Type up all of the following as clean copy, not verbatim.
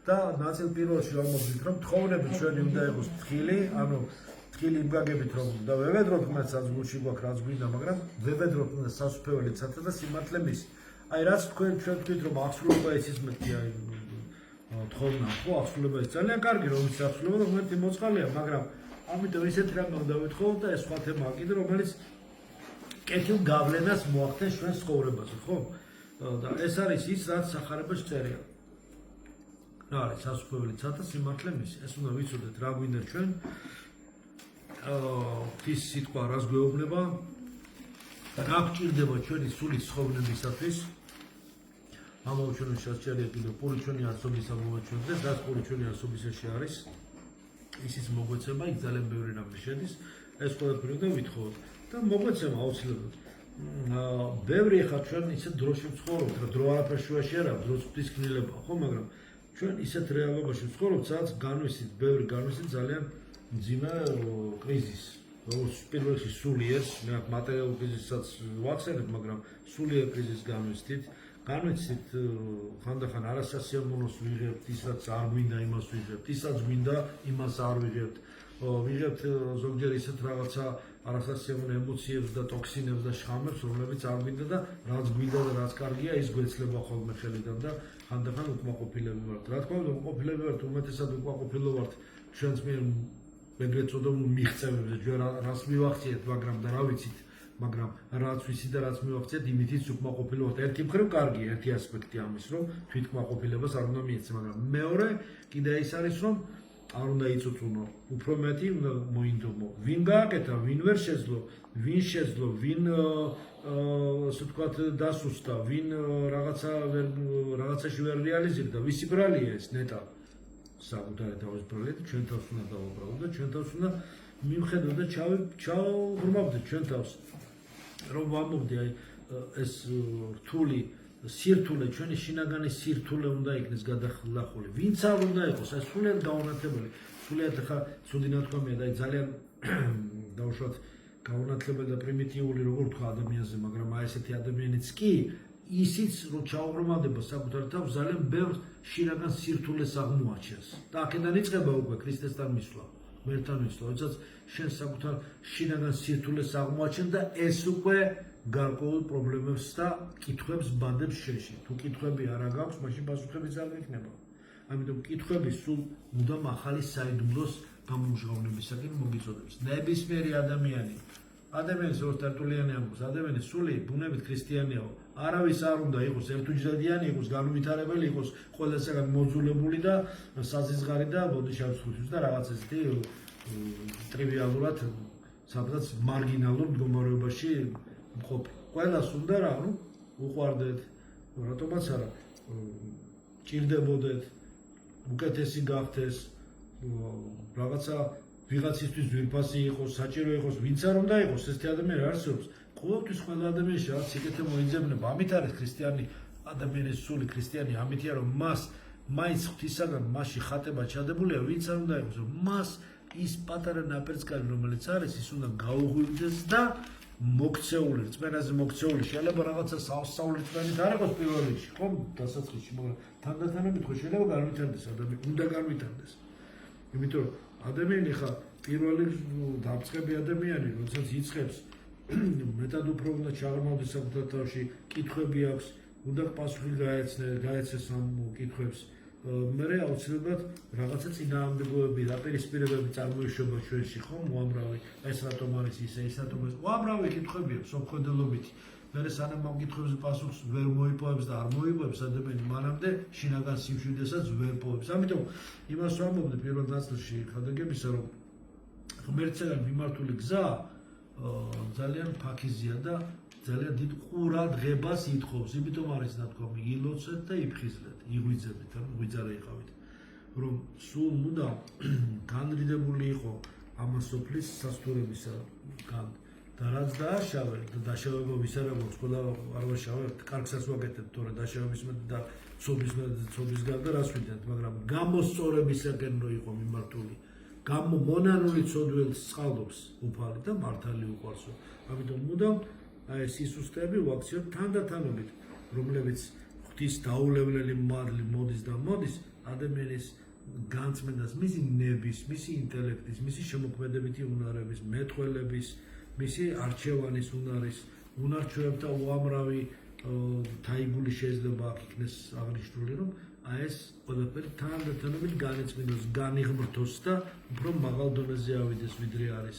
და ნაწილ პირველში ვამბობთ, რომ თხოვნები ჩვენი უნდა იყოს თხილი, ანუ თხილი იმ გაგებით, რომ და ვევედროთ ღმერთსაც გულში გვაქვს რაც გვინდა, მაგრამ ვევედროთ უნდა სასუფეველი ცათა და სიმართლე მის. აი რაც თქვენ თქვით, რომ აღსრულება იცის მეტია თხოვნა, ხო, აღსრულება ის ძალიან კარგი, რომ ის აღსრულება და ღმერთი მოწყალია, მაგრამ ამიტომ ისეთ რამე უნდა ვითხოვოთ და ეს სხვა თემაა კიდე, რომელიც კეთილ გავლენას მოახდენს ჩვენს ცხოვრებაზე, ხო? და ეს არის ის, რაც სახარებაში წერია. რა არის სასუფეველი ცათა სიმართლე მის. ეს უნდა ვიცოდეთ, რა გვინდა ჩვენ. ღვთის სიტყვა რას გვეუბნება? რა გვჭირდება ჩვენი სულის ცხოვრებისათვის? ამავე ჩვენი შესაძლია კიდევ პური ჩვენი არსობის ამოვაჩვენდეს, რაც პური ჩვენი არსობისაში არის. ისიც მოგვეცემა, იქ ძალიან ბევრი რამე შედის. ეს ყველაფერი უნდა ვითხოვოთ და მოგვეცემა აუცილებლად. ბევრი ხა ჩვენ ისეთ დროში ვცხოვრობთ, რა დრო არაფერ შუაში არ აქვს, დროც ღვთის ქმნილება, ხო, მაგრამ ჩვენ ისეთ რეალობაში ვცხოვრობთ, სადაც განვისით, ბევრი განვისით ძალიან მძიმე კრიზისი. როგორც პირველ რიგში სულიერ, მე აქ მატერიალურ კრიზისაც ვახსენებ, მაგრამ სულიერ კრიზისს განვისით. განვიცით ხანდახან არასასიამოვნოს ვიღებთ, ისაც არ გვინდა იმას ვიღებთ, ისაც გვინდა იმას არ ვიღებთ. ვიღებთ ზოგჯერ ისეთ რაღაცა არასასიამოვნო ემოციებს და ტოქსინებს და შხამებს, რომლებიც არ გვინდა და რაც გვინდა და რაც კარგია, ის გვეცლება ხოლმე ხელიდან და ხანდახან უკმაყოფილები ვართ. რა თქმა უნდა, უკმაყოფილები ვართ, უმეტესად უკმაყოფილო ვართ ჩვენს მიერ ეგრეთ წოდებულ მიღწევებზე, ჩვენ რას მივახციეთ, მაგრამ და რა ვიცით. მაგრამ რაც ვიცით და რაც მივახციეთ, იმითიც უკმაყოფილო ვართ. ერთი მხრივ კარგი, ერთი ასპექტი ამის, რომ თვითკმაყოფილებას არ უნდა მიეცე, მაგრამ მეორე კიდე ის არის, რომ არ უნდა იწუწუნო, უფრო მეტი უნდა მოინდომო. ვინ გააკეთა, ვინ ვერ შეძლო, ვინ შეძლო, ვინ ასე ვთქვათ დასუსტა, ვინ რაღაცაში ვერ რეალიზირდა, ვისი ბრალია ეს ნეტა. საკუთარი თავის ბრალია და ჩვენ თავს უნდა დავუბრალოთ და ჩვენ თავს უნდა მივხედოთ და ჩავღრმავდეთ ჩვენ თავს. რომ ვამბობდი აი ეს რთული სირთულე, ჩვენი შინაგანი სირთულე უნდა იქნეს გადახლახული. ვინც არ უნდა იყოს, ეს სულიად გაუნათლებელი. სულიად ხა ცუდი ნათქვამია და ძალიან დავუშვათ გაუნათლებელი და პრიმიტიული როგორ თქვა ადამიანზე, მაგრამ აი ესეთი ადამიანიც კი ისიც რომ ჩაუღრმავდება საკუთარ თავს ძალიან ბევრ შინაგან სირთულეს აღმოაჩენს. და აქედან იწყება უკვე ქრისტესთან მისვლა. მერთან მისვლა, როდესაც შენ საკუთარ შინაგან სირთულეს აღმოაჩენ და ეს უკვე გარკვეულ პრობლემებს და კითხვებს ბადებს შენში. თუ კითხვები არ აქვს, მაშინ პასუხებიც არ იქნება. ამიტომ კითხვები სულ მუდამ ახალი საიდუმლოს გამომჟღავნებისაკენ მოგიწოდებს. ნებისმიერი ადამიანის როგორც ტერტულიანი ამბობს, ადამიანის სული ბუნებით ქრისტიანია. არავის არ უნდა იყოს ერთუჯდადიანი, იყოს განუვითარებელი, იყოს ყველასაგან მოძულებული და საზიზღარი და ბოდიშავსთვის და რაღაც ესეთი ტრივიალურად სადღაც მარგინალურ მდგომარეობაში მყოფი. ყველას უნდა რა, ну, უყვარდეთ, რატომაც არა, ჭირდებოდეთ, უკეთესი გახდეს, რაღაცა ვიღაცისთვის ძვირფასი იყოს, საჭირო იყოს, ვინც არ უნდა იყოს, ესეთი ადამიანი არსებობს. ყოველთვის ყველა ადამიანში რაც სიკეთე მოიძებნება, ამით არის ქრისტიანი ადამიანის სული, ქრისტიანი ამითია, რომ მას მაინც ღვთისაგან მასში ხატება ჩადებულია, ვინც არ უნდა იყოს, რომ მას ის პატარა ნაპერწკალი, რომელიც არის, ის უნდა გაუღვივდეს და მოქცეული, რწმენაზე მოქცეული, შეიძლება რაღაცა სასწაული რწმენით არ იყოს პირველ რიგში, ხო, დასაწყისში, მაგრამ თანდათანობით ხო შეიძლება განვითარდეს ადამიანი, უნდა განვითარდეს. იმიტომ რომ ადამიანი ხა პირველ რიგში დაწყები ადამიანი, როდესაც იწყებს მეტად უფრო უნდა ჩაღრმავდეს საკუთარ თავში, კითხვები აქვს, უნდა პასუხი გაეცეს ამ კითხვებს. მერე აუცილებლად რაღაცა წინააღმდეგობები, დაპირისპირებები წარმოიშვება ჩვენში, ხო, უამრავი, ეს რატომ არის ისე, ის რატომ ეს, უამრავი კითხვები აქვს, სომხედელობითი. მერე სანამ ამ კითხვებზე პასუხს ვერ მოიპოვებს და არ მოიპოვებს ადამიანი, მანამდე შინაგან სიმშვიდებსაც ვერ პოვებს. ამიტომ იმას ვამბობდი პირველ ნაწილში ხადაგებისა, რომ ღმერთისაგან მიმართული გზა ძალიან ფაქიზია და ძალიან დიდ ყურადღებას ითხოვს. იმიტომ არის ნათქვამი, ილოცეთ და იფხიზლეთ, იღვიძებით, ანუ ღვიძარა იყავით. რომ სულ მუდამ განრიდებული იყო ამას სოფლის სასტურებისაგან და რაც დააშავეთ და დაშავება ვისარაგოს, ყველა არ ვაშავებთ, კარგსაც ვაკეთებთ, თორე დაშავების მეტ და ცობის გარდა რას ვიდეთ, მაგრამ გამოსწორებისაკენ რო იყო მიმართული. მონანული ცოდველს წყალობს უფალი და მართალი უყვარსო. ამიტომ მუდამ ეს სისუსტეები ვაქციოთ თანდათანობით, რომლებიც ღვთის დაულევლელი მადლი მოდის და მოდის ადამიანის განწმენდას, მისი ნების, მისი ინტელექტის, მისი შემოქმედებითი უნარების, მეტყველების, მისი არჩევანის უნარჩვევთა უამრავი თაიგული შეიძლება აქ იქნეს აღნიშნული, რომ ეს ყველაფერი თანდათანობით განეწმინდოს, განიღმრთოს და უფრო მაღალ დონეზე ავიდეს, ვიდრე არის.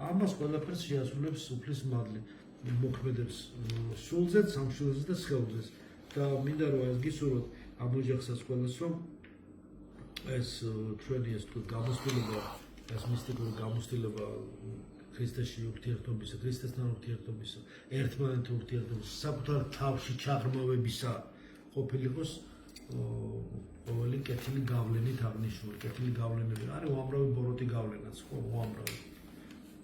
ამას ყველაფერს შეასრულებს სუფლის მადლი, მოქმედებს სულზე, სამშვილდეზე და სხეულზე. და მინდა რომ ეს გისურვოთ ამ ოჯახსაც ყველას, რომ ეს ჩვენი ეს თქო გამოცდილება, ეს მისტიკური გამოცდილება ქრისტეში ურთიერთობისა, ქრისტესთან ურთიერთობისა, ერთმანეთთან ურთიერთობისა, საკუთარ თავში ჩაღრმავებისა ყოფილიყოს ყოველი კეთილი გავლენით აღნიშნული. კეთილი გავლენები არის უამრავი ბოროტი გავლენაც, ხო, უამრავი.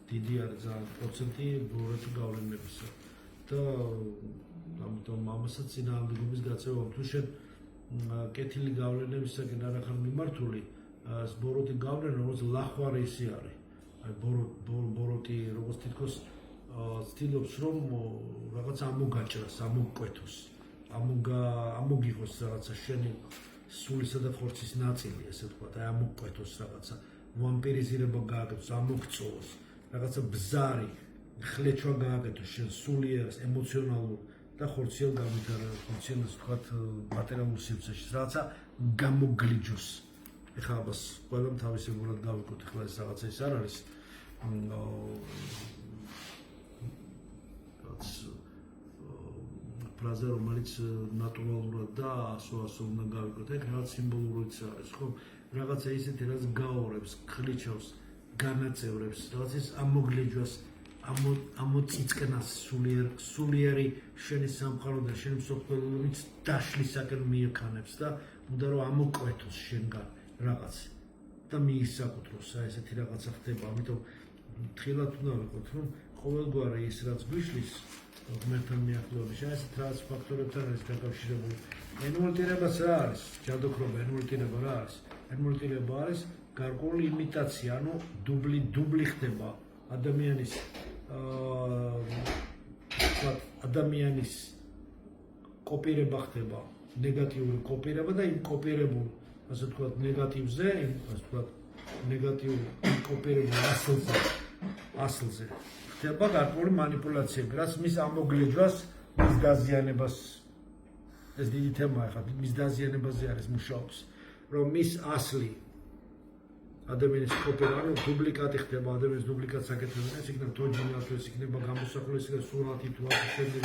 დიდი არის ძალიან პროცენტი ბოროტი გავლენებისა. და ამიტომ ამასაც წინააღმდეგობის გაწევა თუ შენ კეთილი გავლენებისაკენ არ ახარ მიმართული, ეს ბოროტი გავლენა როგორც ლახვარი ისე არის. აი ბოროტი როგორც თითქოს ცდილობს რომ რაღაც ამოგაჭრას, ამოკვეთოს, ამოგიღოს რაღაცა შენი სულისა და ხორცის ნაწილი, ესე ვთქვათ, აი ამოკვეთოს რაღაცა, ვამპირიზირება გააკეთოს, ამოგწოვოს, რაღაცა ბზარი, ხლეჩვა გააკეთოს შენ სულიერს, ემოციონალურ და ხორციელ გამვითარებას, ხორციელ ასე ვთქვათ, მატერიალურ სივრცეში, რაღაცა გამოგლიჯოს. ეხლა ამას ყველამ თავისებურად გავიკოთ, ეხლა ეს რაღაცა ის არ არის. ფრაზა, რომელიც ნატურალურად და ასო უნდა გავიკოთ, ეგ რაღაც სიმბოლურიც არის, ხო? რაღაცა ისეთი, რაც გაორებს, ხლიჩავს, განაწევრებს, რაღაც ის ამოგლიჯვას, ამოწიწკნას სულიერი შენი სამყარო და შენი მსოფლმხედველობით დაშლისაკენ მიექანებს და უნდა რომ ამოკვეთოს შენგან რაღაც და მიისაკუთროს, აი ესეთი რაღაცა ხდება, ამიტომ თხილად უნდა ვიყოთ, რომ ყოველგვარი ის რაც გვიშლის ღმერთთან მიახლოების, ესეთ რაღაც ფაქტორებთან არის დაკავშირებული. ენვოლტირებაც რა არის? ჯადოქრობა, ენვოლტირება რა არის? ენვოლტირება არის გარკვეული იმიტაცია, ანუ დუბლი ხდება ადამიანის კოპირება ხდება, ნეგატიური კოპირება და იმ კოპირებულ, ასე ვთქვათ, ნეგატივზე, ასე ვთქვათ, ნეგატიურ კოპირებულ ასლზე ხდება გარკვეული манипуляციები, რაც მის ამოგლიჯვას, მის დაზიანებას, ეს დიდი თემაა ხა, მის დაზიანებაზე არის მუშაობს, რომ მის ასლი ადამიანის კოპირება, ანუ დუბლიკატი ხდება, ადამიანის დუბლიკატს აკეთებენ, ეს იქნება თოჯინა, ეს იქნება გამოსახული, ეს იქნება სურათი თუ ასე შემდეგ.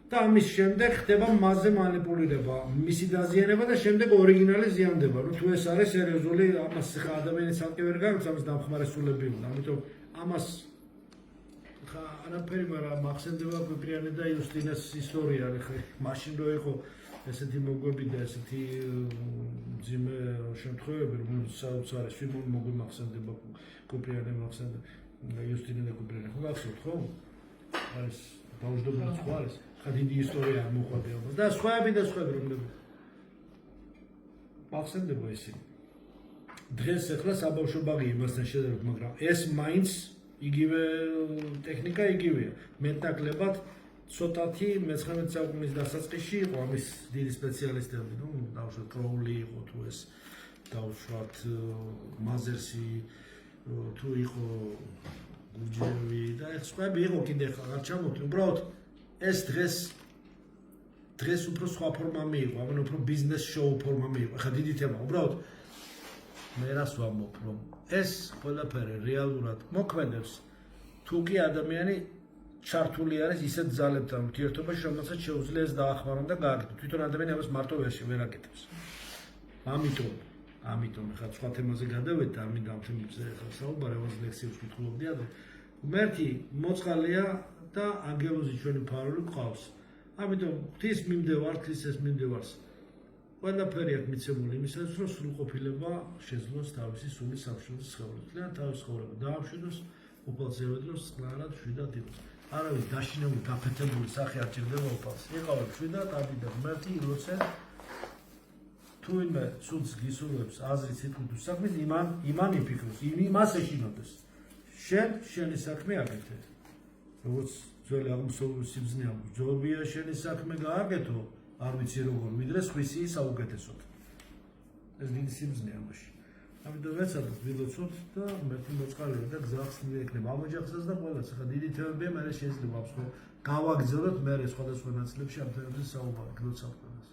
და ამის შემდეგ ხდება მასზე манипуლირება, მისი დაზიანება და შემდეგ ორიგინალი ზიანდება. ნუ თუ ეს არის სერიოზული, ამას ხა ადამიანის ალკე ვერ გაქვს, ამას დამხმარე სულები უნდა. ამიტომ ამას ხა არაფერი, მაგრამ მახსენდება პეტრიანე და იუსტინეს ისტორია, ხა მაშინ რო იყო ესეთი მოგვები და ესეთი ძიმე შემთხვევები, რომ საოცარი სიმონ მოგვიმახსენდება, კუპრიანე მახსენდება, იუსტინე და კუპრიანე, ხო გახსოვთ, ხო? ეს ბავშვობიდან სხვა არის, ხა დიდი ისტორია მოყვება და სხვაები რომ მახსენდება ისინი. დღეს ახლა საბავშვო ბაღი იმასთან შედარებით, მაგრამ ეს მაინც იგივე ტექნიკა იგივეა. მეტნაკლებად ცოტათი მე-19 საუკუნის დასაწყისში იყო ამის დიდი სპეციალისტები, ნუ დავუშვათ კროული იყო თუ ეს დავუშვათ მაზერსი თუ იყო გურჯიევი და ეს სხვაები იყო კიდე აღარ ჩამოვთვლი. უბრალოდ ეს დღეს უფრო სხვა ფორმა მიიღო, ანუ უფრო ბიზნეს შოუ ფორმა მიიღო. ახლა დიდი თემა, უბრალოდ მე რას ვამბობ, რომ ეს ყველაფერი რეალურად მოქმედებს, თუ კი ადამიანი ჩართული არის ისეთ ძალებთან ურთიერთობაში, რომელსაც შეუძლია ეს დაახმარონ და გააკეთოს. თვითონ ადამიანი ამას მარტო ვერ აკეთებს. ამიტომ ხა სხვა თემაზე გადავედი, ამიტომ ამ თემებზე ხა საუბარი ამაზე ლექციებს ვკითხულობდი, და ღმერთი მოწყალია და ანგელოზი ჩვენი ფარული ყავს. ამიტომ ღვთის მიმდევარ, ქრისტეს მიმდევარს ყველაფერი აქვს მიცემული იმისათვის, რომ სრულყოფილება შეძლოს თავისი სული სამშვილდის სხეულით. და თავის ცხოვრება დაამშვიდოს, უფალს ევედროს, წყნარად შვიდად იყოს. არავის დაშინებული, დაფეთებული სახე არ ჭირდება უფალს. იყავებ შვიდად, ამიდა ღმერთი ილოცე. თუ ვინმე ცუდს გისურვებს, აზრით სიტყვით უსაქმის, იმან იფიქროს, იმას ეშინოდეს. შენი საქმე აკეთე. როგორც ძველი აღმოსავლური სიმძნეა ბრძოლია შენი საქმე გააკეთო არ ვიცი როგორ ვიდრე სხვისი საუკეთესოდ ეს დიდი სიმძნეა მაშინ ამიტომ ეცადეთ ვილოცოთ და მეთქი მოწყალება და გზახს მიექნება ამ ოჯახსაც და ყველას ახლა დიდი თემებია მე შეიძლება აქვს გავაგზავნოთ მე სხვადასხვა ნაწილებში ამ თემებზე საუბარი გლოცავ ყველას